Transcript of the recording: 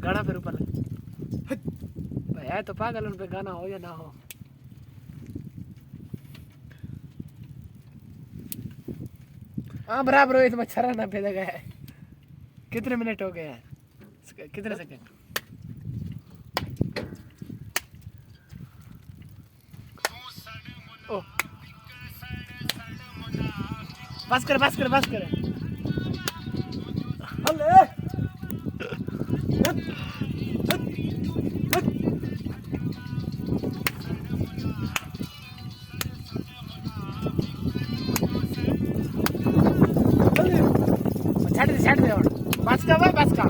गाना फिर ऊपर भाई है तो पागल उन पे गाना हो या ना हो। हाँ बराबर हो, इसमें मच्छर ना फैल गया है। कितने मिनट हो गए हैं, कितने सेकंड? ओ बस कर बस कर बस कर। अल्ले छाट दे और बस का भाई बस का।